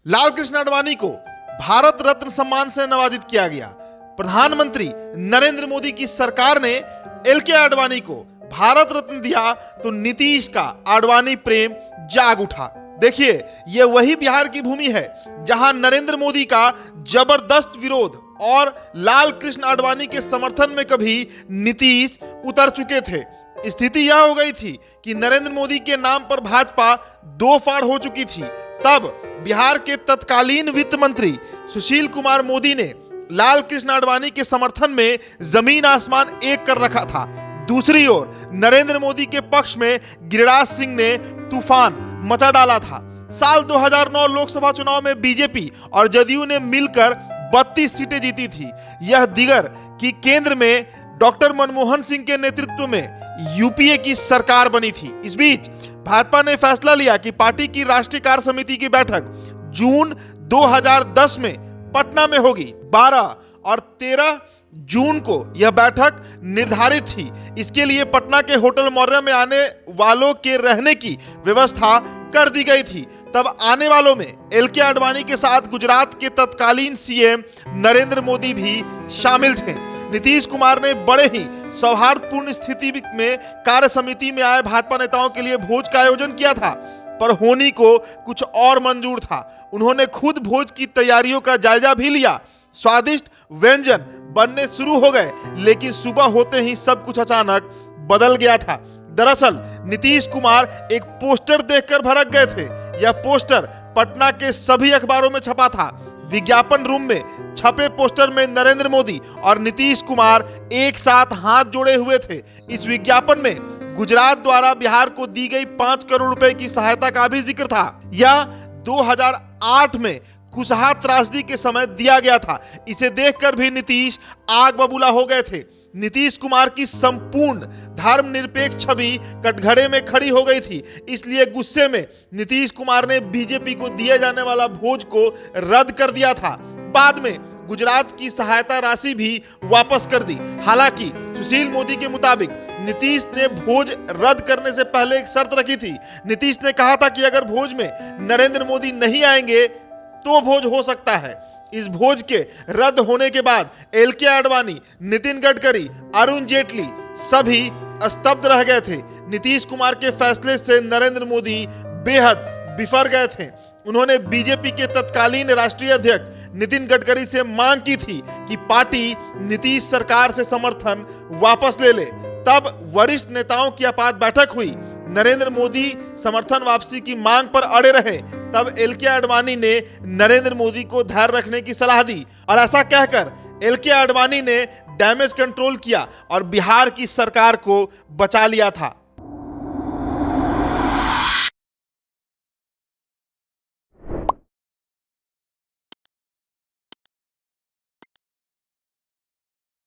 लालकृष्ण आडवाणी को भारत रत्न सम्मान से नवाजित किया गया। प्रधानमंत्री नरेंद्र मोदी की सरकार ने एल.के. आडवाणी को भारत रत्न दिया तो नीतीश का आडवाणी प्रेम जाग उठा। देखिए, यह वही बिहार की भूमि है जहां नरेंद्र मोदी का जबरदस्त विरोध और लाल कृष्ण आडवाणी के समर्थन में कभी नीतीश उतर चुके थे। स्थिति यह हो गई थी कि नरेंद्र मोदी के नाम पर भाजपा दो फाड़ हो चुकी थी। तब बिहार के तत्कालीन वित्त मंत्री सुशील कुमार मोदी ने लाल कृष्ण आडवाणी के समर्थन में जमीन आसमान एक कर रखा था। दूसरी ओर नरेंद्र मोदी के पक्ष में गिरिराज सिंह ने तूफान मचा डाला था। साल 2009 लोकसभा चुनाव में बीजेपी और जदयू ने मिलकर 32 सीटें जीती थी। यह दिगर कि केंद्र में डॉक्टर मनमोहन सिंह के नेतृत्व में यूपीए की सरकार बनी थी। इस बीच भाजपा ने फैसला लिया कि पार्टी की राष्ट्रीय कार्य समिति की बैठक जून 2010 में पटना में होगी। 12 और 13 जून को यह बैठक निर्धारित थी। इसके लिए पटना के होटल मौर्य में आने वालों के रहने की व्यवस्था कर दी गई थी। तब आने वालों में एल.के. आडवाणी के साथ गुजरात के तत्कालीन सीएम नरेंद्र मोदी भी शामिल थे। नीतीश कुमार ने बड़े ही सौहार्दपूर्ण स्थिति में कार्य समिति में आए भाजपा नेताओं के लिए भोज का आयोजन किया था, पर होनी को कुछ और मंजूर था। उन्होंने खुद भोज की तैयारियों का जायजा भी लिया। स्वादिष्ट व्यंजन बनने शुरू हो गए, लेकिन सुबह होते ही सब कुछ अचानक बदल गया था। दरअसल नीतीश कुमार एक पोस्टर देखकर भड़क गए थे। यह पोस्टर पटना के सभी अखबारों में छपा था। विज्ञापन रूम में छपे पोस्टर में नरेंद्र मोदी और नीतीश कुमार एक साथ हाथ जोड़े हुए थे। इस विज्ञापन में गुजरात द्वारा बिहार को दी गई 5 करोड़ रुपए की सहायता का भी जिक्र था। यह 2008 में कुशहा त्रासदी के समय दिया गया था। इसे देखकर भी नीतीश आग बबूला हो गए थे। नीतीश कुमार की संपूर्ण धर्मनिरपेक्ष छवि कटघरे में खड़ी हो गई थी। इसलिए गुस्से में नीतीश कुमार ने बीजेपी को दिए जाने वाला भोज को रद्द कर दिया था। बाद में गुजरात की सहायता राशि भी वापस कर दी। हालांकि सुशील मोदी के मुताबिक नीतीश ने भोज रद्द करने से पहले एक शर्त रखी थी। नीतीश ने कहा था कि अगर भोज में नरेंद्र मोदी नहीं आएंगे तो भोज हो सकता है। इस भोज के रद्द होने के बाद एल.के. आडवाणी, नितिन गडकरी, अरुण जेटली सभी स्तब्ध रह गए थे। नीतीश कुमार के फैसले से नरेंद्र मोदी बेहद बिफर गए थे। उन्होंने बीजेपी के तत्कालीन राष्ट्रीय अध्यक्ष नितिन गडकरी से मांग की थी कि पार्टी नीतीश सरकार से समर्थन वापस ले ले। तब वरिष्ठ नेताओं की आपात बैठक हुई। नरेंद्र मोदी समर्थन वापसी की मांग पर अड़े रहे। तब एल.के. आडवाणी ने नरेंद्र मोदी को धैर्य रखने की सलाह दी और ऐसा कहकर एल.के. आडवाणी ने डैमेज कंट्रोल किया और बिहार की सरकार को बचा लिया था।